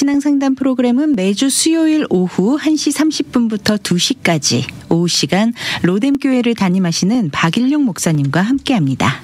신앙상담 프로그램은 매주 수요일 오후 1시 30분부터 2시까지 오후 시간 로뎀교회를 담임하시는 박일용 목사님과 함께합니다.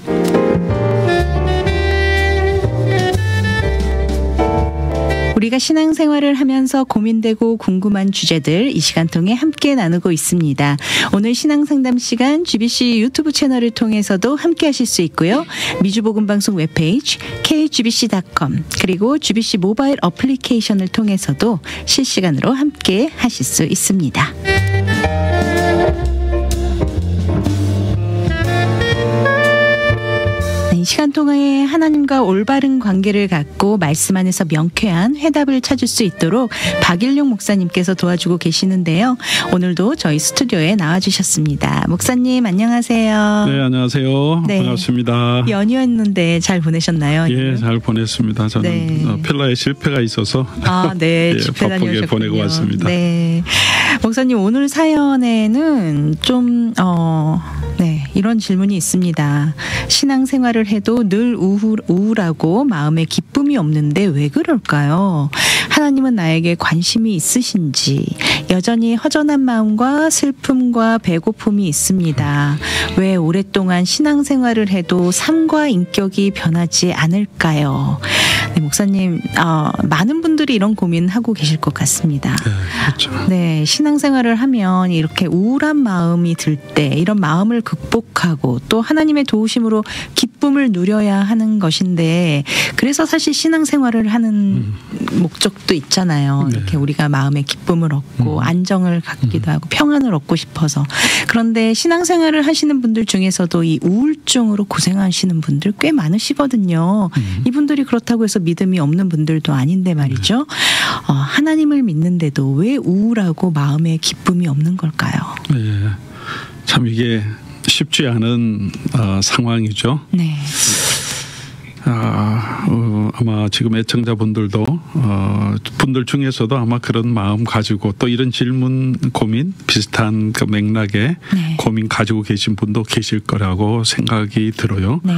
우리가 신앙생활을 하면서 고민되고 궁금한 주제들 이 시간 통해 함께 나누고 있습니다. 오늘 신앙상담 시간 GBC 유튜브 채널을 통해서도 함께 하실 수 있고요. 미주복음방송 웹페이지 kgbc.com 그리고 GBC 모바일 어플리케이션을 통해서도 실시간으로 함께 하실 수 있습니다. 이 시간 통해 하나님과 올바른 관계를 갖고 말씀 안에서 명쾌한 해답을 찾을 수 있도록 박일용 목사님께서 도와주고 계시는데요. 오늘도 저희 스튜디오에 나와주셨습니다. 목사님 안녕하세요. 네, 안녕하세요. 네. 반갑습니다. 연휴였는데 잘 보내셨나요? 예, 잘 보냈습니다. 저는 네. 필라에 실패가 있어서 네, 예, 바쁘게 보내고 왔습니다. 네, 목사님 오늘 사연에는 좀 이런 질문이 있습니다. 신앙생활을 해도 늘 우울하고 마음에 기쁨이 없는데 왜 그럴까요? 하나님은 나에게 관심이 있으신지 여전히 허전한 마음과 슬픔과 배고픔이 있습니다. 왜 오랫동안 신앙생활을 해도 삶과 인격이 변하지 않을까요? 네, 목사님 많은 분들이 이런 고민하고 계실 것 같습니다. 네, 그렇죠. 네, 신앙생활을 하면 이렇게 우울한 마음이 들 때 이런 마음을 극복하고 또 하나님의 도우심으로 기쁨을 누려야 하는 것인데 그래서 사실 신앙생활을 하는 목적도 있잖아요. 네. 이렇게 우리가 마음의 기쁨을 얻고 안정을 갖기도 하고 평안을 얻고 싶어서. 그런데 신앙생활을 하시는 분들 중에서도 이 우울증으로 고생하시는 분들 꽤 많으시거든요. 이분들이 그렇다고 해서 믿음이 없는 분들도 아닌데 말이죠. 하나님을 믿는데도 왜 우울하고 마음에 기쁨이 없는 걸까요? 예, 참 이게 쉽지 않은 상황이죠. 네. 아마 지금 애청자분들도 분들 중에서도 아마 그런 마음 가지고 또 이런 질문 고민 비슷한 그 맥락의 네. 고민 가지고 계신 분도 계실 거라고 생각이 들어요. 네.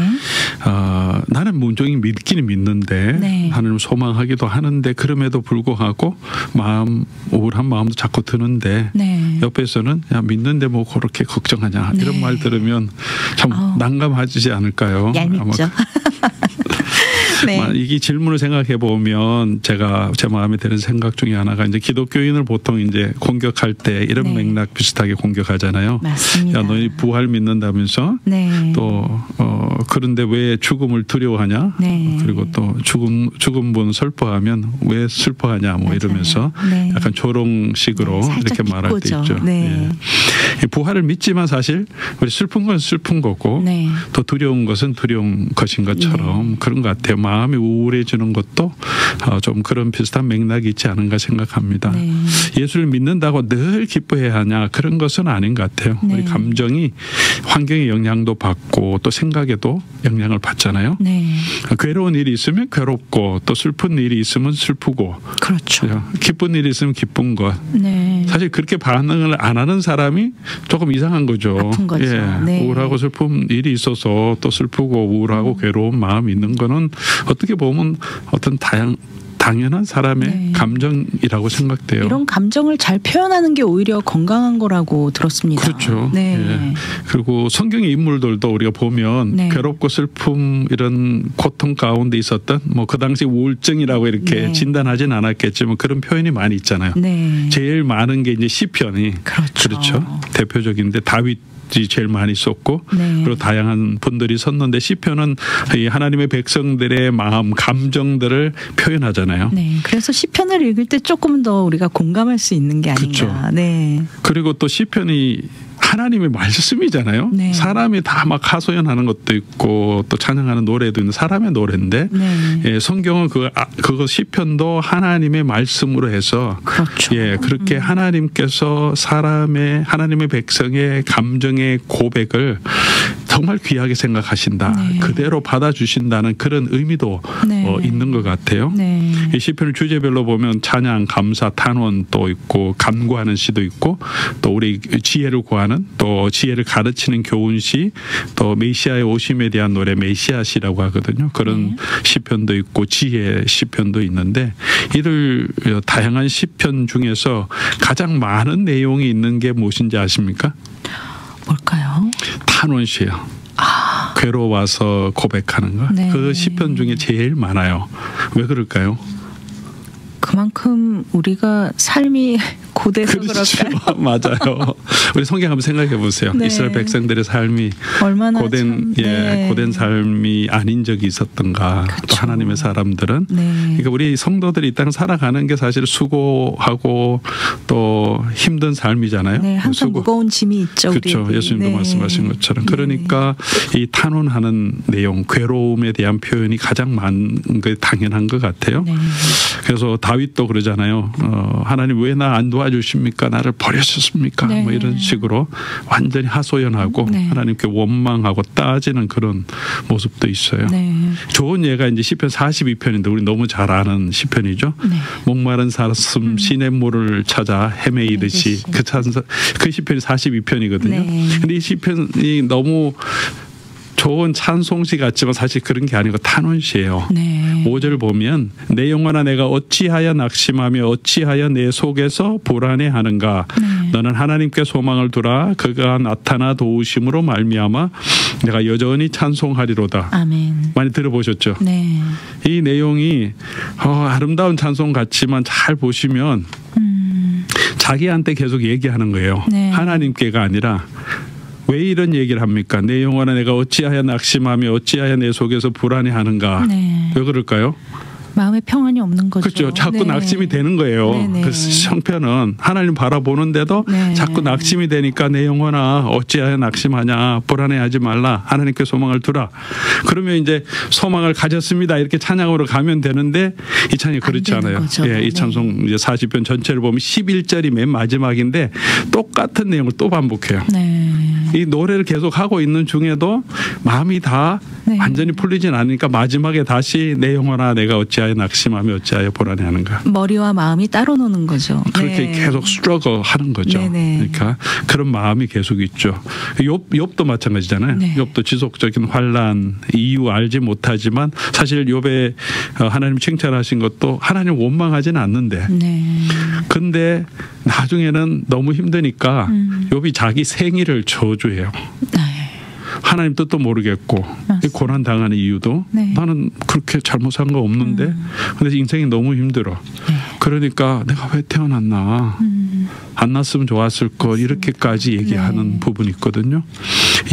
나는 문종이 믿기는 믿는데 네. 하나님을 소망하기도 하는데 그럼에도 불구하고 우울한 마음도 자꾸 드는데 네. 옆에서는 야 믿는데 뭐 그렇게 걱정하냐 네. 이런 말 들으면 참 난감하지 않을까요? 얄밉죠. 네. 이 질문을 생각해 보면 제가 제 마음에 드는 생각 중에 하나가 이제 기독교인을 보통 이제 공격할 때 이런 네. 맥락 비슷하게 공격하잖아요. 맞습니다. 야 너희 부활 믿는다면서 네. 또 그런데 왜 죽음을 두려워하냐? 네. 그리고 또 죽은 분 슬퍼하면 왜 슬퍼하냐? 뭐 맞아요. 이러면서 네. 약간 조롱식으로 네, 이렇게 말할 때 있죠. 네. 예. 부활을 믿지만 사실 우리 슬픈 건 슬픈 거고 네. 또 두려운 것은 두려운 것인 것처럼 그런 것 같아요. 마음이 우울해지는 것도 좀 그런 비슷한 맥락이 있지 않은가 생각합니다. 네. 예수를 믿는다고 늘 기뻐해야 하냐 그런 것은 아닌 것 같아요. 네. 우리 감정이 환경의 영향도 받고 또 생각에도 영향을 받잖아요. 네. 괴로운 일이 있으면 괴롭고 또 슬픈 일이 있으면 슬프고 그렇죠. 기쁜 일이 있으면 기쁜 것. 네. 사실 그렇게 반응을 안 하는 사람이 조금 이상한 거죠. 아픈 거죠. 예. 네. 우울하고 슬픈 일이 있어서 또 슬프고 우울하고 괴로운 마음이 있는 거는 어떻게 보면 어떤 당연한 사람의 네. 감정이라고 생각돼요. 이런 감정을 잘 표현하는 게 오히려 건강한 거라고 들었습니다. 그렇죠. 네. 예. 그리고 성경의 인물들도 우리가 보면 네. 괴롭고 슬픔 이런 고통 가운데 있었던 뭐 그 당시 우울증이라고 이렇게 네. 진단하진 않았겠지만 그런 표현이 많이 있잖아요. 네. 제일 많은 게 이제 시편이 그렇죠. 대표적인데 다윗 제일 많이 썼고 네. 그리고 다양한 분들이 썼는데 시편은 이 하나님의 백성들의 마음 감정들을 표현하잖아요. 네. 그래서 시편을 읽을 때 조금 더 우리가 공감할 수 있는 게 아닌가. 그렇죠. 네. 그리고 또 시편이 하나님의 말씀이잖아요. 네. 사람이 다 막 하소연하는 것도 있고 또 찬양하는 노래도 있는 사람의 노래인데 네. 예, 성경은 그거 시편도 하나님의 말씀으로 해서 그렇죠. 예, 그렇게 하나님께서 하나님의 백성의 감정의 고백을 더 정말 귀하게 생각하신다. 네. 그대로 받아주신다는 그런 의미도 네. 있는 것 같아요. 네. 이 시편 주제별로 보면 찬양, 감사, 탄원 또 있고 간구하는 시도 있고 또 우리 지혜를 구하는 또 지혜를 가르치는 교훈시 또 메시아의 오심에 대한 노래 메시아시라고 하거든요. 그런 시편도 있고 지혜 시편도 있는데 이들 다양한 시편 중에서 가장 많은 내용이 있는 게 무엇인지 아십니까? 뭘까요? 탄원시예요. 괴로워서 고백하는 거. 네. 그 시편 중에 제일 많아요. 왜 그럴까요? 그만큼 우리가 삶이 고돼서 그럴까요? 맞아요. 우리 성경 한번 생각해 보세요. 네. 이스라엘 백성들의 삶이 얼마나 고된 참, 네. 고된 삶이 아닌 적이 있었던가. 그렇죠. 또 하나님의 사람들은 네. 그러니까 우리 성도들이 이 땅 살아가는 게 사실 수고하고 또 힘든 삶이잖아요. 네, 항상 무거운 짐이 있죠. 그렇죠. 우리에게. 예수님도 네. 말씀하신 것처럼. 네. 그러니까 이 탄원하는 내용, 괴로움에 대한 표현이 가장 많은 게 당연한 것 같아요. 네. 그래서 다윗도 그러잖아요. 하나님 왜 나 안 도와주십니까? 나를 버리셨습니까? 네. 뭐 이런 식으로 완전히 하소연하고 네. 하나님께 원망하고 따지는 그런 모습도 있어요. 네. 좋은 예가 이제 시편 42편인데 우리 너무 잘 아는 시편이죠. 네. 목마른 사슴 시냇물을 찾아 헤매이듯이 그 시편이 42편이거든요. 네. 근데 이 시편이 너무 좋은 찬송시 같지만 사실 그런 게 아니고 탄원시예요. 네. 5절 보면 내 영혼아 내가 어찌하여 낙심하며 어찌하여 내 속에서 불안해하는가. 네. 너는 하나님께 소망을 두라. 그가 나타나 도우심으로 말미암아 내가 여전히 찬송하리로다. 아멘. 많이 들어보셨죠? 네. 이 내용이 아름다운 찬송 같지만 잘 보시면 자기한테 계속 얘기하는 거예요. 네. 하나님께가 아니라 왜 이런 얘기를 합니까? 내 영혼아 내가 어찌하여 낙심하며 어찌하여 내 속에서 불안해하는가. 네. 왜 그럴까요? 마음에 평안이 없는 거죠. 그렇죠. 자꾸 네. 낙심이 되는 거예요. 네네. 그 형편은 하나님 바라보는데도 네. 자꾸 낙심이 되니까 내 영혼아 어찌하여 낙심하냐 불안해하지 말라 하나님께 소망을 두라. 그러면 이제 소망을 가졌습니다 이렇게 찬양으로 가면 되는데 이 찬양이 그렇지 않아요. 예, 이 찬송 이제 40편 전체를 보면 11절이 맨 마지막인데 똑같은 내용을 또 반복해요. 네. 이 노래를 계속 하고 있는 중에도 마음이 다 네. 완전히 풀리진 않으니까 마지막에 다시 내 영혼아 내가 어찌하여 낙심하며 어찌하여 불안해하는가. 머리와 마음이 따로 노는 거죠. 그렇게 네. 계속 스트러거 하는 거죠. 네네. 그러니까 그런 마음이 계속 있죠. 욥도 마찬가지잖아요. 네. 욥도 지속적인 환란 이유 알지 못하지만 사실 욥에 하나님 칭찬하신 것도 하나님 원망하지는 않는데 네. 근데 나중에는 너무 힘드니까 욥이 자기 생일을 저주해요. 네. 하나님 뜻도 모르겠고 고난 당하는 이유도 네. 나는 그렇게 잘못한 거 없는데 근데 인생이 너무 힘들어. 네. 그러니까 내가 왜 태어났나 안 났으면 좋았을 걸 이렇게까지 얘기하는 네. 부분이 있거든요.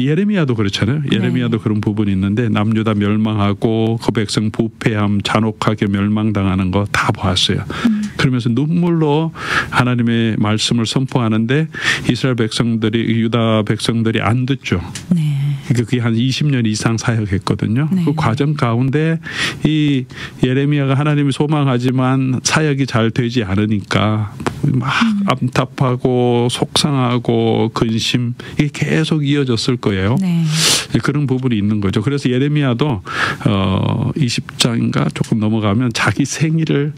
예레미야도 그렇잖아요. 예레미야도 네. 그런 부분이 있는데 남유다 멸망하고 그 백성 부패함 잔혹하게 멸망당하는 거 다 보았어요. 그러면서 눈물로 하나님의 말씀을 선포하는데 이스라엘 백성들이 유다 백성들이 안 듣죠. 네. 그게 한 20년 이상 사역했거든요. 네. 그 과정 가운데 이 예레미야가 하나님이 소망하지만 사역이 잘 되지 않으니까 막 암탑하고 속상하고 근심 이게 계속 이어졌을 거예요. 네. 그런 부분이 있는 거죠. 그래서 예레미야도 20장인가 조금 넘어가면 자기 생일을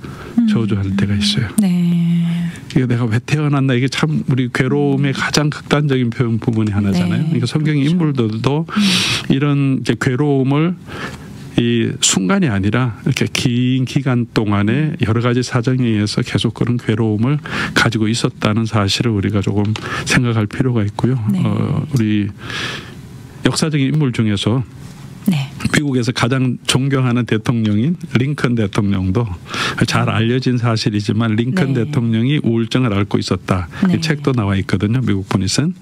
저주할 때가 있어요. 네. 이게 내가 왜 태어났나 이게 참 우리 괴로움의 가장 극단적인 표현 부분이 하나잖아요. 네. 그러니까 성경 인물들도 이런 이제 괴로움을 이 순간이 아니라 이렇게 긴 기간 동안에 여러 가지 사정에 의해서 계속 그런 괴로움을 가지고 있었다는 사실을 우리가 조금 생각할 필요가 있고요. 네. 우리 역사적인 인물 중에서 네. 미국에서 가장 존경하는 대통령인 링컨 대통령도 잘 알려진 사실이지만 링컨 네. 대통령이 우울증을 앓고 있었다. 네. 이 책도 나와 있거든요. 미국 분이 쓴.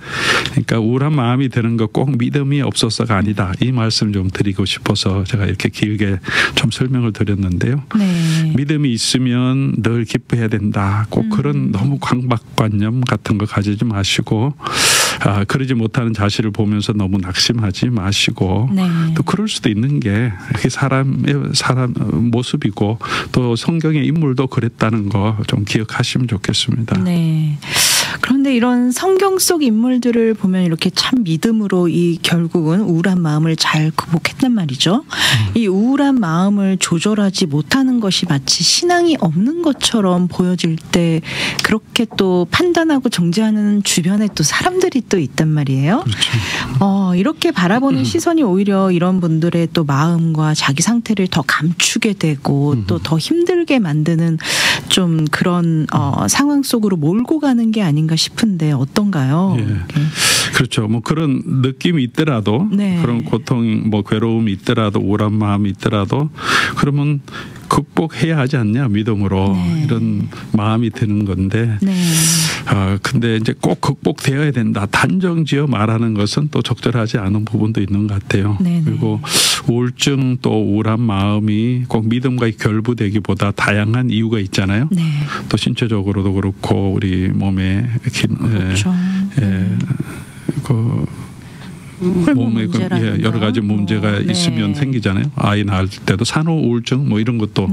그러니까 우울한 마음이 드는 거 꼭 믿음이 없어서가 아니다. 이 말씀 좀 드리고 싶어서 제가 이렇게 길게 좀 설명을 드렸는데요. 네. 믿음이 있으면 늘 기뻐해야 된다. 꼭 그런 너무 강박관념 같은 거 가지지 마시고 그러지 못하는 자신을 보면서 너무 낙심하지 마시고 네. 또 그럴 수도 있는 게 사람 모습이고 또 성경의 인물도 그랬다는 거 좀 기억하시면 좋겠습니다. 네. 그런데 이런 성경 속 인물들을 보면 이렇게 참 믿음으로 이 결국은 우울한 마음을 잘 극복했단 말이죠. 이 우울한 마음을 조절하지 못하는 것이 마치 신앙이 없는 것처럼 보여질 때 그렇게 또 판단하고 정죄하는 주변에 또 사람들이 또 있단 말이에요. 그렇죠. 이렇게 바라보는 시선이 오히려 이런 분들의 또 마음과 자기 상태를 더 감추게 되고 또 더 힘들게 만드는 좀 그런 상황 속으로 몰고 가는 게 아닌가 싶은데 어떤가요? 예. 그렇죠. 뭐 그런 느낌이 있더라도 네. 그런 고통, 뭐 괴로움이 있더라도 우울한 마음이 있더라도 그러면 극복해야 하지 않냐 믿음으로 네. 이런 마음이 드는 건데 네. 근데 이제 꼭 극복되어야 된다 단정지어 말하는 것은 또 적절하지 않은 부분도 있는 것 같아요. 네네. 그리고 우울증 또 우울한 마음이 꼭 믿음과 결부되기보다 다양한 이유가 있잖아요. 네. 또 신체적으로도 그렇고 우리 몸에 그렇죠. 몸에 여러 가지 문제가 있으면 생기잖아요. 아이 낳을 때도 산후 우울증 뭐 이런 것도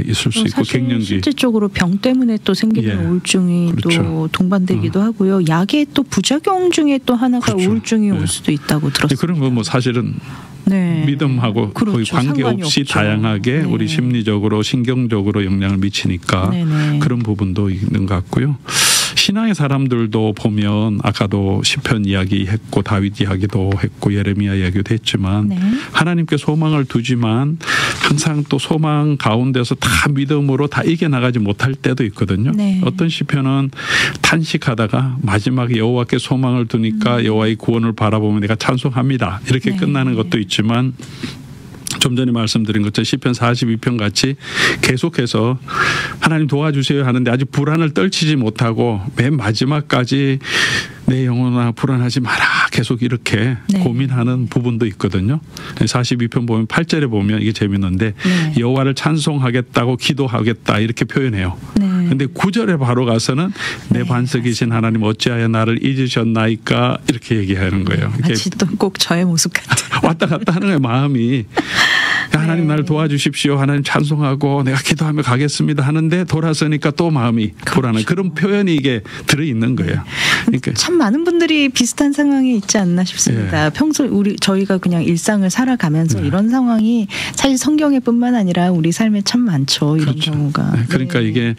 있을 수 있고 갱년기 실질적으로 병 때문에 또 생기는 우울증이 그렇죠. 또 동반되기도 하고요. 약의 또 부작용 중에 또 하나가 그렇죠. 우울증이 올 수도 있다고 들었어요. 그런 거 뭐 사실은 믿음하고 그렇죠. 거의 관계없이 없죠. 다양하게 우리 심리적으로 신경적으로 영향을 미치니까 그런 부분도 있는 것 같고요. 신앙의 사람들도 보면 아까도 시편 이야기했고 다윗 이야기도 했고 예레미야 이야기도 했지만 하나님께 소망을 두지만 항상 또 소망 가운데서 다 믿음으로 다 이겨나가지 못할 때도 있거든요. 어떤 시편은 탄식하다가 마지막에 여호와께 소망을 두니까 여호와의 구원을 바라보면 내가 찬송합니다. 이렇게 끝나는 것도 있지만 좀 전에 말씀드린 것처럼 시편 42편 같이 계속해서 하나님 도와주세요 하는데 아직 불안을 떨치지 못하고 맨 마지막까지 내 영혼아 불안하지 마라 계속 이렇게 고민하는 부분도 있거든요. 42편 보면 8절에 보면 이게 재밌는데 여호와를 찬송하겠다고 기도하겠다 이렇게 표현해요. 근데 9절에 바로 가서는 내 반석이신 하나님 어찌하여 나를 잊으셨나이까 이렇게 얘기하는 거예요. 마치 또 꼭 저의 모습 같아요. 왔다 갔다 하는 거예요. 마음이. 하나님 나를 도와주십시오. 하나님 찬송하고 내가 기도하며 가겠습니다 하는데 돌아서니까 또 마음이 불안한 그런 표현이 이게 들어있는 거예요. 그러니까 참 많은 분들이 비슷한 상황에 있지 않나 싶습니다. 평소 저희가 그냥 일상을 살아가면서 이런 상황이 사실 성경에뿐만 아니라 우리 삶에 참 많죠. 이런 경우가. 그러니까 이게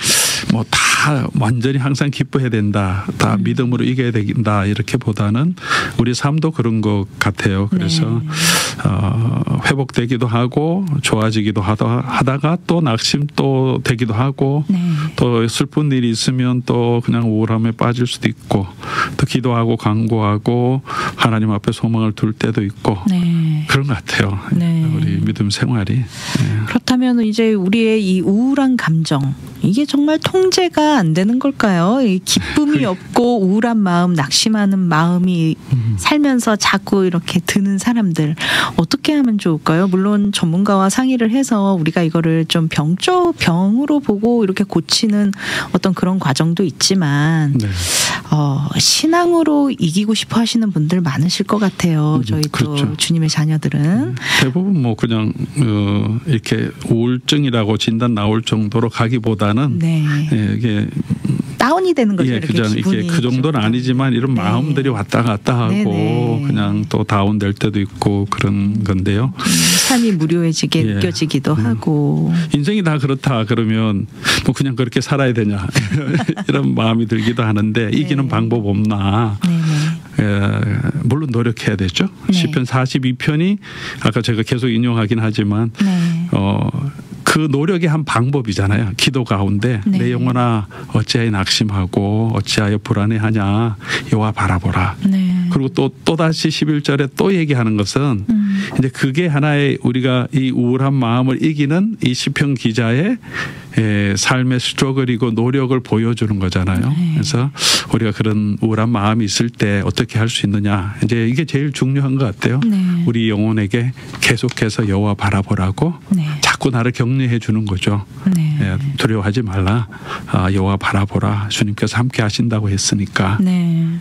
뭐 다 완전히 항상 기뻐해야 된다. 다 믿음으로 이겨야 된다. 이렇게 보다는 우리 삶도 그런 것 같아요. 그래서 회복되기도 하고 좋아지기도 하다가 또 낙심 또 되기도 하고 또 슬픈 일이 있으면 또 그냥 우울함에 빠질 수도 있고 또 기도하고 간구하고 하나님 앞에 소망을 둘 때도 있고 그런 것 같아요. 우리 믿음 생활이. 그렇다면 이제 우리의 이 우울한 감정 이게 정말 통제가 안 되는 걸까요? 이 기쁨이 없고 우울한 마음, 낙심하는 마음이 살면서 자꾸 이렇게 드는 사람들 어떻게 하면 좋을까요? 물론 전문가와 상의를 해서 우리가 이거를 좀 병으로 보고 이렇게 고치는 어떤 그런 과정도 있지만 신앙으로 이기고 싶어 하시는 분들 많으실 것 같아요. 저희 또 주님의 자녀들은. 대부분 뭐 그냥 이렇게 우울증이라고 진단 나올 정도로 가기보다는 이게 다운이 되는 거죠. 이렇게 그 정도는 아니지만 이런 마음들이 왔다 갔다 하고 그냥 또 다운될 때도 있고 그런 건데요. 삶이 무료해지게 느껴지기도 하고. 인생이 다 그렇다 그러면 뭐 그냥 그렇게 살아야 되냐 이런 마음이 들기도 하는데 이기는 방법 없나. 물론 노력해야 되죠. 시편 42편이 아까 제가 계속 인용하긴 하지만 그 노력의 한 방법이잖아요. 기도 가운데 내 영혼아 어찌하여 낙심하고 어찌하여 불안해하냐 여호와 바라보라. 그리고 또다시 11절에 또 얘기하는 것은 이제 그게 하나의 우리가 이 우울한 마음을 이기는 이 시편 기자의 삶의 스트러글이고 노력을 보여주는 거잖아요. 그래서 우리가 그런 우울한 마음이 있을 때 어떻게 할 수 있느냐. 이제 이게 제일 중요한 것 같아요. 우리 영혼에게 계속해서 여호와 바라보라고 자꾸 나를 격려해 주는 거죠. 두려워하지 말라. 여호와 바라보라. 주님께서 함께 하신다고 했으니까.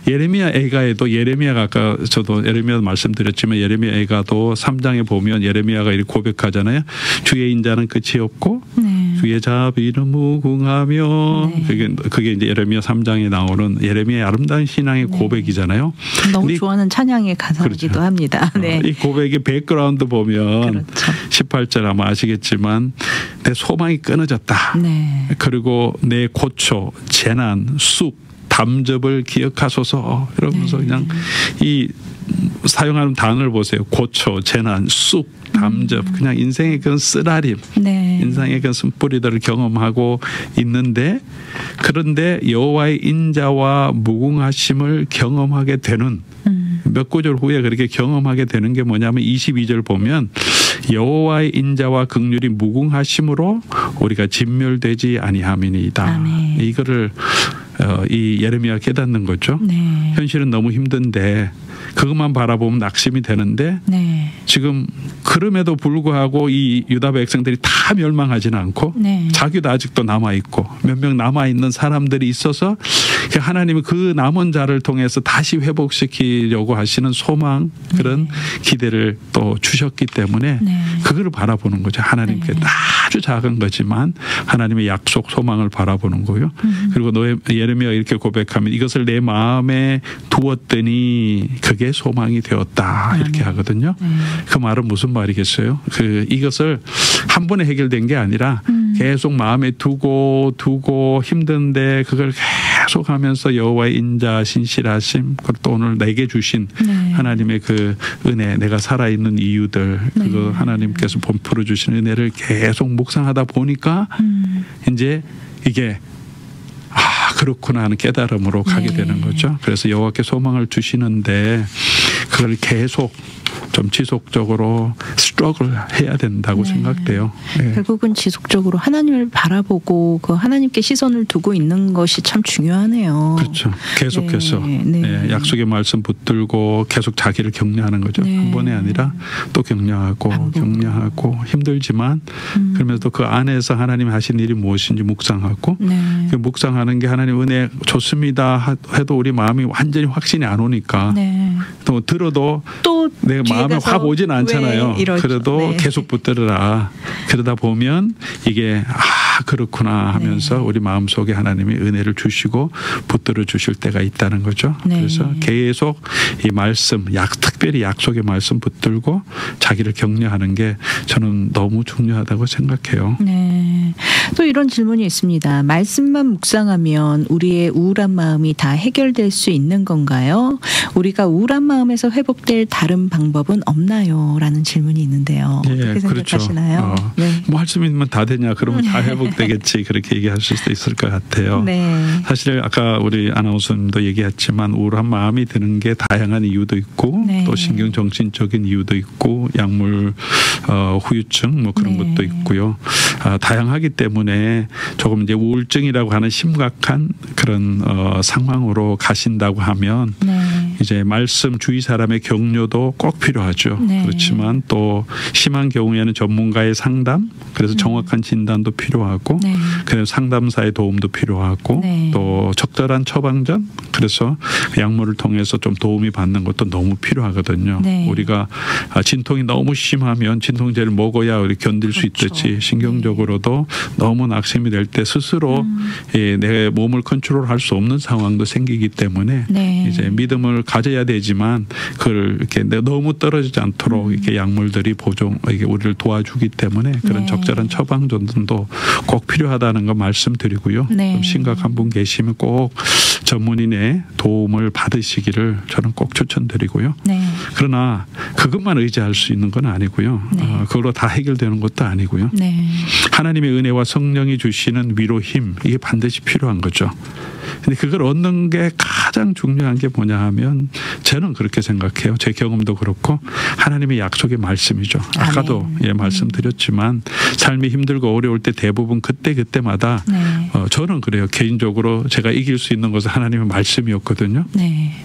예레미야 애가에도 예레미야가 아까 저도 예레미야 말씀드렸지만 예레미야 애가도 3장에 보면 예레미야가 이렇게 고백하잖아요. 주의 인자는 끝이 없고 그의 자비는 무궁하며 네. 그게 이제 예레미야 3장에 나오는 예레미야의 아름다운 신앙의 네. 고백이잖아요. 너무 좋아하는 찬양의 가사이기도 그렇죠. 합니다. 네. 이 고백의 백그라운드 보면 그렇죠. 18절 아마 아시겠지만 내 소망이 끊어졌다. 네. 그리고 내 고초, 재난, 쑥, 담접을 기억하소서 이러면서 네. 그냥 이 사용하는 단어를 보세요. 고초, 재난, 쑥, 담접 그냥 인생의 그런 쓰라림 네. 인생의 그 쓴뿌리들을 경험하고 있는데 그런데 여호와의 인자와 무궁하심을 경험하게 되는 몇 구절 후에 그렇게 경험하게 되는 게 뭐냐면 22절 보면 여호와의 인자와 긍휼이 무궁하심으로 우리가 진멸되지 아니함이니이다. 아멘. 이거를 이 예레미야가 깨닫는 거죠. 네. 현실은 너무 힘든데 그것만 바라보면 낙심이 되는데 네. 지금 그럼에도 불구하고 이 유다 백성들이 다 멸망하지는 않고 네. 자기도 아직도 남아있고 몇 명 남아있는 사람들이 있어서 하나님이 그 남은 자를 통해서 다시 회복시키려고 하시는 소망 그런 기대를 또 주셨기 때문에 네. 그거를 바라보는 거죠. 하나님께 네. 아주 작은 거지만 하나님의 약속 소망을 바라보는 거요. 그리고 예레미야가 이렇게 고백하면 이것을 내 마음에 두었더니 그게 소망이 되었다 이렇게 하거든요. 그 말은 무슨 말이겠어요? 이것을 한 번에 해결된 게 아니라 계속 마음에 두고 힘든데 그걸 계속 하면서 여호와의 인자 신실하심 그리고 또 오늘 내게 주신 네. 하나님의 그 은혜 내가 살아있는 이유들 그거 하나님께서 베풀어 주신 은혜를 계속 묵상하다 보니까 이제 이게 그렇구나 하는 깨달음으로 가게 네. 되는 거죠. 그래서 여호와께 소망을 주시는데 그걸 계속 좀 지속적으로 스트러글 해야 된다고 네. 생각돼요. 네. 결국은 지속적으로 하나님을 바라보고 그 하나님께 시선을 두고 있는 것이 참 중요하네요. 그렇죠. 계속해서 네. 네. 약속의 말씀 붙들고 계속 자기를 격려하는 거죠. 네. 한 번이 아니라 또 격려하고 격려하고 힘들지만 그러면서 그 안에서 하나님이 하신 일이 무엇인지 묵상하고 네. 그 묵상하는 게 하나님 은혜 좋습니다 해도 우리 마음이 완전히 확신이 안 오니까 네. 또 들어도 또 내 마음에 확 오진 않잖아요. 그래도 네. 계속 붙들어라. 그러다 보면 이게 그렇구나 하면서 네. 우리 마음속에 하나님이 은혜를 주시고 붙들어 주실 때가 있다는 거죠. 네. 그래서 계속 이 말씀 특별히 약속의 말씀 붙들고 자기를 격려하는 게 저는 너무 중요하다고 생각해요. 네. 또 이런 질문이 있습니다. 말씀만 묵상하면 우리의 우울한 마음이 다 해결될 수 있는 건가요? 우리가 우울한 마음에서 회복될 다른 방법은 없나요? 라는 질문이 있는데요. 어떻게 생각하시나요? 그렇죠. 네. 말씀이면 다 되냐? 그러면 다 회복되겠지. 그렇게 얘기하실 수도 있을 것 같아요. 네. 사실 아까 우리 아나운서님도 얘기했지만 우울한 마음이 드는 게 다양한 이유도 있고 네. 또 신경정신적인 이유도 있고 약물 후유증 뭐 그런 네. 것도 있고요. 다양하기 때문에 조금 이제 우울증이라고 하는 심각한 그런 상황으로 가신다고 하면 네. 이제 말씀 주위 사람의 격려도 꼭 필요하죠. 네. 그렇지만 또 심한 경우에는 전문가의 상담 그래서 정확한 진단도 필요하고 네. 그래서 상담사의 도움도 필요하고 네. 또 적절한 처방전 그래서 약물을 통해서 좀 도움이 받는 것도 너무 필요하거든요. 네. 우리가 진통이 너무 심하면 진통제를 먹어야 우리 견딜 수 그렇죠. 있듯이 신경적으로도 너무 낙심이 될 때 스스로 내 몸을 컨트롤할 수 없는 상황도 생기기 때문에 네. 이제 믿음을 가져야 되지만 그걸 이렇게 너무 떨어지지 않도록 이렇게 약물들이 이게 우리를 도와주기 때문에 그런 네. 적절한 처방전도 꼭 필요하다는 거 말씀드리고요. 네. 좀 심각한 분 계시면 꼭 전문인의 도움을 받으시기를 저는 꼭 추천드리고요. 네. 그러나 그것만 의지할 수 있는 건 아니고요. 네. 그걸로 다 해결되는 것도 아니고요. 네. 하나님의 은혜와 성령이 주시는 위로 힘 이게 반드시 필요한 거죠. 근데 그걸 얻는 게 가장 중요한 게 뭐냐 하면 저는 그렇게 생각해요. 제 경험도 그렇고 하나님의 약속의 말씀이죠. 아까도 말씀드렸지만 삶이 힘들고 어려울 때 대부분 그때마다 네. 저는 그래요. 개인적으로 제가 이길 수 있는 것은 하나님의 말씀이었거든요. 네.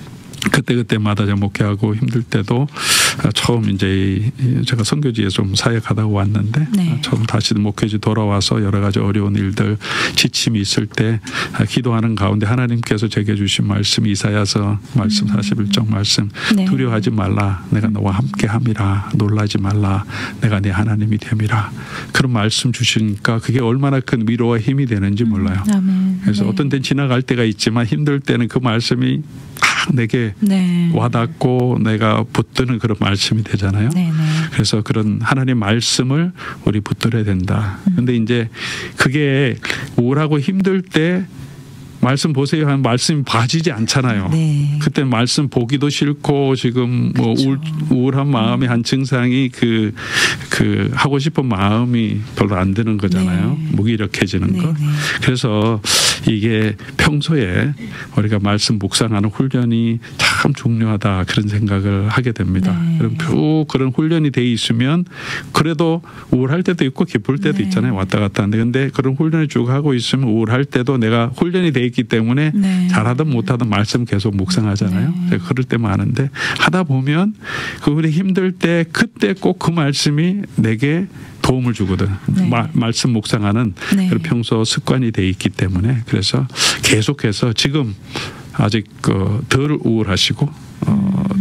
그때마다 제가 목회하고 힘들 때도 처음 이제 제가 선교지에 좀 사역하다가 왔는데 네. 처음 다시 목회지 돌아와서 여러 가지 어려운 일들 지침이 있을 때 기도하는 가운데 하나님께서 제게 주신 말씀 이사야서 말씀 41장 말씀 네. 두려워하지 말라 내가 너와 함께 함이라 놀라지 말라 내가 네 하나님이 됨이라 그런 말씀 주시니까 그게 얼마나 큰 위로와 힘이 되는지 몰라요. 아멘. 그래서 네. 어떤 때는 지나갈 때가 있지만 힘들 때는 그 말씀이 내게 네. 와닿고 내가 붙드는 그런 말씀이 되잖아요. 네, 네. 그래서 그런 하나님 말씀을 우리 붙들어야 된다. 근데 이제 그게 우울하고 힘들 때 말씀 보세요 하는 말씀이 봐지지 않잖아요. 네. 그때 말씀 보기도 싫고 지금 뭐 그렇죠. 우울한 마음의 한 증상이 그 하고 싶은 마음이 별로 안 드는 거잖아요. 네. 무기력해지는 네, 거. 네. 그래서 이게 평소에 우리가 말씀 묵상하는 훈련이 참 중요하다 그런 생각을 하게 됩니다. 네. 그럼 쭉 그런 훈련이 돼 있으면 그래도 우울할 때도 있고 기쁠 때도 네. 있잖아요. 왔다 갔다 하는데 근데 그런 훈련을 쭉 하고 있으면 우울할 때도 내가 훈련이 돼 있기 때문에 네. 잘하든 못하든 말씀 계속 묵상하잖아요. 네. 제가 그럴 때 많은데 하다 보면 그 우리 힘들 때 그때 꼭 그 말씀이 내게 도움을 주거든. 네. 말씀 묵상하는 네. 그런 평소 습관이 돼 있기 때문에 그래서 계속해서 지금 아직 덜 우울하시고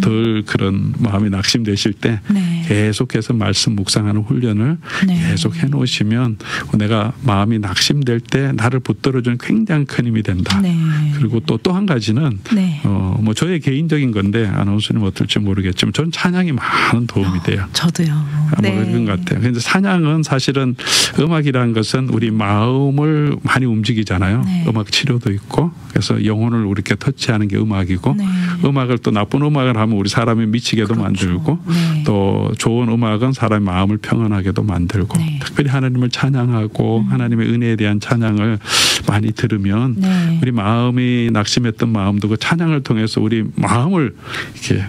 덜 그런 마음이 낙심되실 때 네. 계속해서 말씀 묵상하는 훈련을 네. 계속 해놓으시면 내가 마음이 낙심될 때 나를 붙들어주는 굉장히 큰 힘이 된다. 네. 그리고 또 한 가지는 네. 뭐 저의 개인적인 건데 아나운서님 어떨지 모르겠지만 전 찬양이 많은 도움이 돼요. 저도요. 뭐 그런 것 같아요. 근데 찬양은 사실은 음악이라는 것은 우리 마음을 많이 움직이잖아요. 네. 음악 치료도 있고 그래서 영혼을 이렇게 터치하는 게 음악이고 네. 음악을 또 나쁜 음악을 하면 우리 사람이 미치게도 그렇죠. 만들고 네. 또 좋은 음악은 사람의 마음을 평안하게도 만들고 네. 특별히 하나님을 찬양하고 하나님의 은혜에 대한 찬양을 많이 들으면 네. 우리 마음이 낙심했던 마음도 그 찬양을 통해서 우리 마음을 이렇게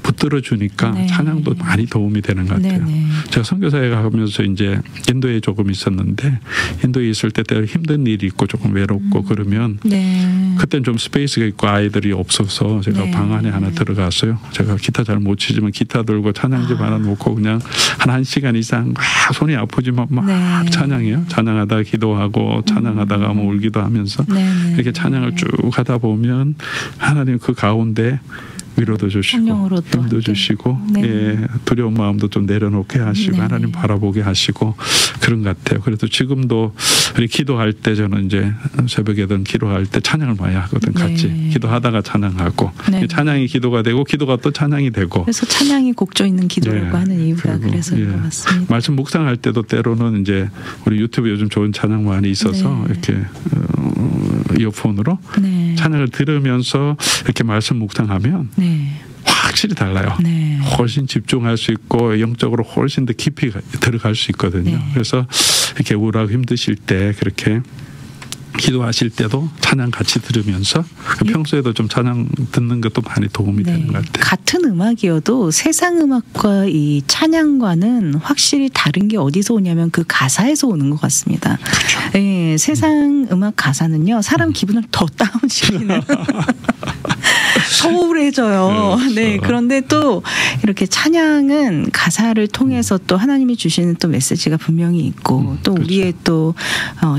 붙들어 주니까 네. 찬양도 많이 도움이 되는 것 같아요. 네, 네. 제가 선교사에 가면서 이제 인도에 조금 있었는데 인도에 있을 때 때로 힘든 일이 있고 조금 외롭고 그러면 네. 그때는 좀 스페이스가 있고 아이들이 없어서 제가 네. 방 안에 하나 들어갔어요. 제가 기타 잘 못 치지만 기타 들고 찬양집 하나 놓고 그냥 한 1시간 이상 막 손이 아프지만 막 네. 찬양해요. 찬양하다가 기도하고 찬양하다가 뭐 울기도 하면서 네, 네. 이렇게 찬양을 쭉 하다 보면 하나님 그 가운데 위로도 주시고 성령으로 또 힘도 함께. 주시고 네. 예, 두려운 마음도 좀 내려놓게 하시고 네. 하나님 바라보게 하시고 그런 것 같아요. 그래도 지금도 우리 기도할 때 저는 이제 새벽에든 기도할 때 찬양을 많이 하거든. 같이 네. 기도하다가 찬양하고 네. 찬양이 기도가 되고 기도가 또 찬양이 되고 그래서 찬양이 곡조 있는 기도라고 예. 하는 이유가 그리고, 그래서인 것 같습니다. 말씀 묵상할 때도 때로는 이제 우리 유튜브 요즘 좋은 찬양 많이 있어서 네. 이렇게 이어폰으로 네. 찬양을 들으면서 이렇게 말씀 묵상하면 네. 확실히 달라요. 네. 훨씬 집중할 수 있고 영적으로 훨씬 더 깊이 들어갈 수 있거든요. 네. 그래서 이렇게 우울하고 힘드실 때 그렇게 기도하실 때도 찬양 같이 들으면서 평소에도 좀 찬양 듣는 것도 많이 도움이 네. 되는 것 같아요. 같은 음악이어도 세상 음악과 이 찬양과는 확실히 다른 게 어디서 오냐면 그 가사에서 오는 것 같습니다. 그렇죠. 네, 세상 음악 가사는요 사람 기분을 더 다운시키는 더 우울해져요. 그렇죠. 네, 그런데 또 이렇게 찬양은 가사를 통해서 또 하나님이 주시는 또 메시지가 분명히 있고 또 그렇죠. 우리의 또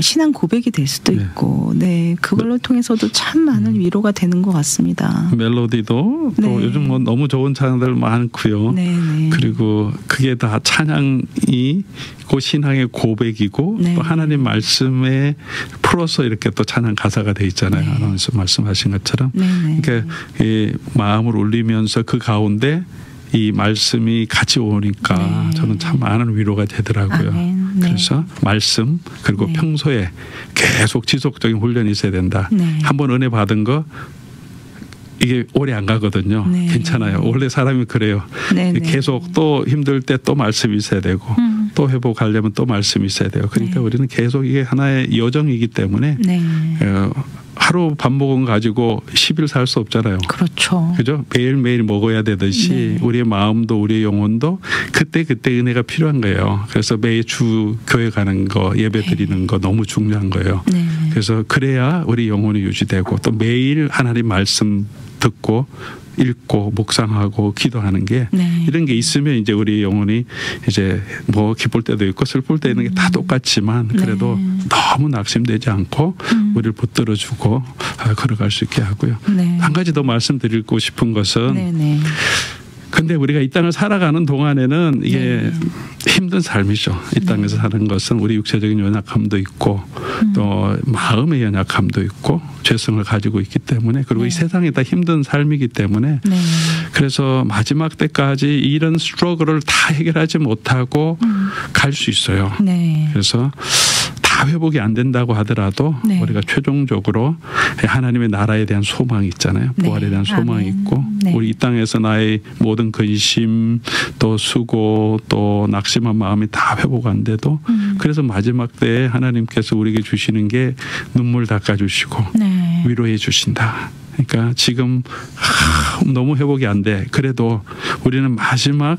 신앙 고백이 될 수도 네. 있고, 네, 그걸로 통해서도 참 많은 위로가 되는 것 같습니다. 멜로디도 또 네. 요즘 뭐 너무 좋은 찬양들 많고요. 네, 네. 그리고 그게 다 찬양이 고 신앙의 고백이고 네. 또 하나님 말씀에 풀어서 이렇게 또 찬양 가사가 돼 있잖아요. 네. 아나운서 말씀하신 것처럼. 네, 네. 그러니까 이 마음을 울리면서 그 가운데 이 말씀이 같이 오니까 네. 저는 참 많은 위로가 되더라고요. 아멘. 네. 그래서 말씀 그리고 네. 평소에 계속 지속적인 훈련이 있어야 된다. 네. 한번 은혜 받은 거 이게 오래 안 가거든요. 네. 괜찮아요. 원래 사람이 그래요. 네, 네. 계속 또 힘들 때 또 말씀이 있어야 되고 또 회복하려면 또 말씀이 있어야 돼요. 그러니까 네. 우리는 계속 이게 하나의 여정이기 때문에 네. 하루 밥 먹은 가지고 10일 살 수 없잖아요. 그렇죠. 그죠? 매일매일 먹어야 되듯이 네. 우리의 마음도 우리의 영혼도 그때 은혜가 필요한 거예요. 그래서 매주 교회 가는 거 예배 드리는 거 너무 중요한 거예요. 네. 그래서 그래야 우리 영혼이 유지되고 또 매일 하나님 말씀 듣고 읽고 묵상하고 기도하는 게 네. 이런 게 있으면 이제 우리 영혼이 이제 뭐 기쁠 때도 있고 슬플 때 있는 게 다 똑같지만 그래도 너무 낙심되지 않고 우리를 붙들어주고 걸어갈 수 있게 하고요. 네. 한 가지 더 말씀드리고 싶은 것은 네네. 근데 우리가 이 땅을 살아가는 동안에는 이게 네. 힘든 삶이죠. 이 땅에서 사는 것은 우리 육체적인 연약함도 있고 또 마음의 연약함도 있고 죄성을 가지고 있기 때문에 그리고 네. 이 세상이 다 힘든 삶이기 때문에 네. 그래서 마지막 때까지 이런 스트러글을 다 해결하지 못하고 갈 수 있어요. 네. 그래서 다 회복이 안 된다고 하더라도 네. 우리가 최종적으로 하나님의 나라에 대한 소망이 있잖아요. 부활에 네. 대한 소망이 아멘. 있고 네. 우리 이 땅에서 나의 모든 근심 또 수고 또 낙심한 마음이 다 회복 안 돼도 그래서 마지막 때에 하나님께서 우리에게 주시는 게 눈물 닦아주시고 네. 위로해 주신다. 그러니까 지금 너무 회복이 안 돼. 그래도 우리는 마지막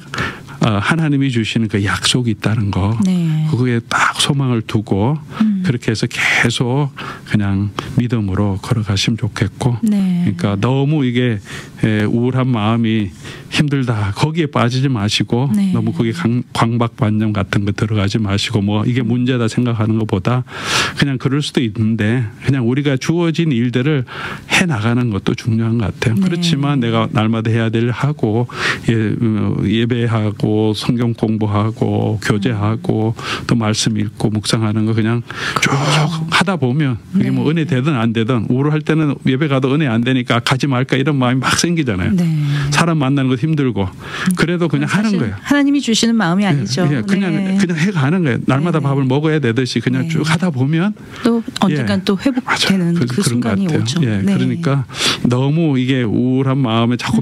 하나님이 주시는 그 약속이 있다는 거. 네. 그거에 딱 소망을 두고 그렇게 해서 계속 그냥 믿음으로 걸어가시면 좋겠고. 네. 그러니까 너무 이게 우울한 마음이 힘들다. 거기에 빠지지 마시고 네. 너무 거기 강박관념 같은 거 들어가지 마시고 뭐 이게 문제다 생각하는 것보다 그냥 그럴 수도 있는데 그냥 우리가 주어진 일들을 해 나가는 것도 중요한 것 같아요. 네. 그렇지만 내가 날마다 해야 될 하고 예배하고 성경 공부하고 교제하고 또 말씀 읽고 묵상하는 거 그냥 쭉 하다 보면 이게 뭐 은혜 되든 안 되든 우울할 때는 예배 가도 은혜 안 되니까 가지 말까 이런 마음이 막 생기잖아요. 네. 사람 만나는 거 힘들고 그래도 그냥 하는 사실 거예요. 하나님이 주시는 마음이 아니죠. 그냥 네. 해가는 거예요. 날마다 네. 밥을 먹어야 되듯이 그냥 네. 쭉 하다 보면 또 언젠간 또 회복되는 맞아요. 그 그런 것 순간이 같아요. 오죠. 예, 네. 그러니까 너무 이게 우울한 마음에 자꾸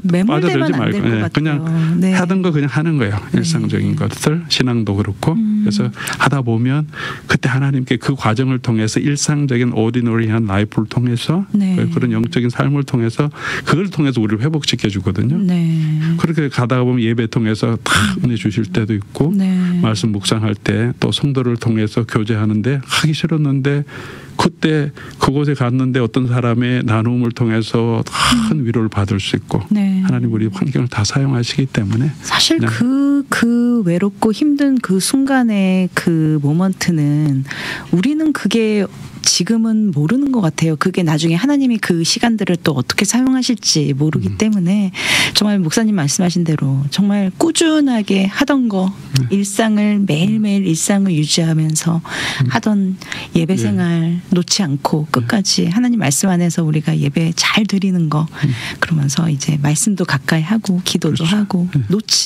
매몰되면 빠져들지 안 될 것 말고 같아요. 그냥 네. 하던 거 그냥 하는 거예요. 일상적인 것들 신앙도 그렇고 그래서 하다 보면 그때 하나님께 그 과정을 통해서 일상적인 오디너리한 라이프를 통해서 네. 그런 영적인 삶을 통해서 그걸 통해서 우리를 회복시켜 주거든요. 네. 그렇게 가다가 보면 예배 통해서 다 은혜 주실 때도 있고 네. 말씀 묵상할 때 또 성도를 통해서 교제하는데 하기 싫었는데 그때 그곳에 갔는데 어떤 사람의 나눔을 통해서 큰 위로를 받을 수 있고 네. 하나님 우리 환경을 다 사용하시기 때문에 사실 그냥 그 외롭고 힘든 그 순간의 그 모먼트는 우리는 그게 지금은 모르는 것 같아요. 그게 나중에 하나님이 그 시간들을 또 어떻게 사용하실지 모르기 때문에 정말 목사님 말씀하신 대로 정말 꾸준하게 하던 거 일상을 매일매일 일상을 유지하면서 하던 예배 생활 놓지 않고 끝까지 하나님 말씀 안에서 우리가 예배 잘 드리는 거 그러면서 이제 말씀도 가까이 하고 기도도 그렇죠. 하고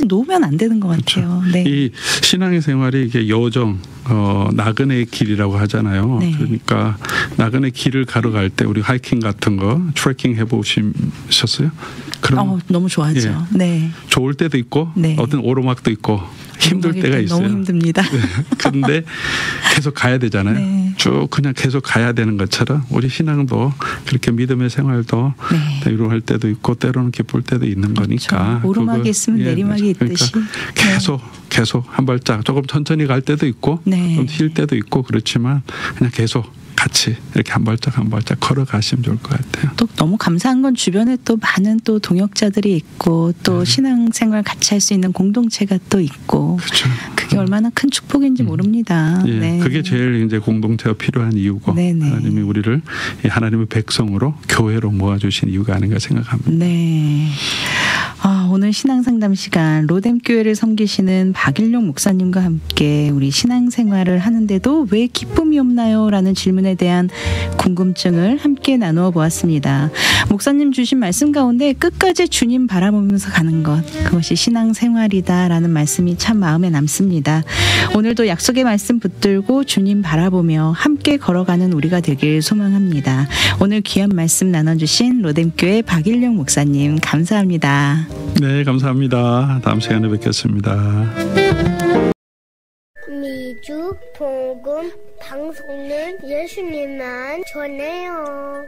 놓으면 안 되는 것 같아요. 네. 이 신앙의 생활이 이게 여정 나그네의 길이라고 하잖아요. 네. 그러니까 나그네 길을 걸어갈 때 우리 하이킹 같은 거 트레킹 해보셨어요? 그럼 너무 좋아하죠. 예. 네. 좋을 때도 있고 네. 어떤 오르막도 있고 힘들 때가 있어요. 너무 힘듭니다. 그런데 계속 가야 되잖아요. 네. 쭉 그냥 계속 가야 되는 것처럼 우리 신앙도 그렇게 믿음의 생활도 네. 위로할 때도 있고 때로는 기쁠 때도 있는 거니까. 그렇죠. 오르막이 있으면 내리막이 있듯이. 그러니까 계속 한 발짝 조금 천천히 갈 때도 있고 네. 좀 쉴 때도 있고 그렇지만 그냥 계속 같이 이렇게 한 발짝 한 발짝 걸어가시면 좋을 것 같아요. 또 너무 감사한 건 주변에 또 많은 또 동역자들이 있고 또 신앙생활 같이 할 수 있는 공동체가 또 있고 그렇죠. 그게 얼마나 큰 축복인지 모릅니다. 예, 네. 그게 제일 이제 공동체가 필요한 이유고 네네. 하나님이 우리를 이 하나님의 백성으로 교회로 모아주신 이유가 아닌가 생각합니다. 네. 오늘 신앙상담 시간 로뎀교회를 섬기시는 박일용 목사님과 함께 우리 신앙생활을 하는데도 왜 기쁨이 없나요? 라는 질문에 대한 궁금증을 함께 나누어 보았습니다. 목사님 주신 말씀 가운데 끝까지 주님 바라보면서 가는 것 그것이 신앙생활이다라는 말씀이 참 마음에 남습니다. 오늘도 약속의 말씀 붙들고 주님 바라보며 함께 걸어가는 우리가 되길 소망합니다. 오늘 귀한 말씀 나눠주신 로뎀교회 박일용 목사님 감사합니다. 네, 감사합니다. 다음 시간에 뵙겠습니다. 미주 복음 방송은 예수님만 전해요.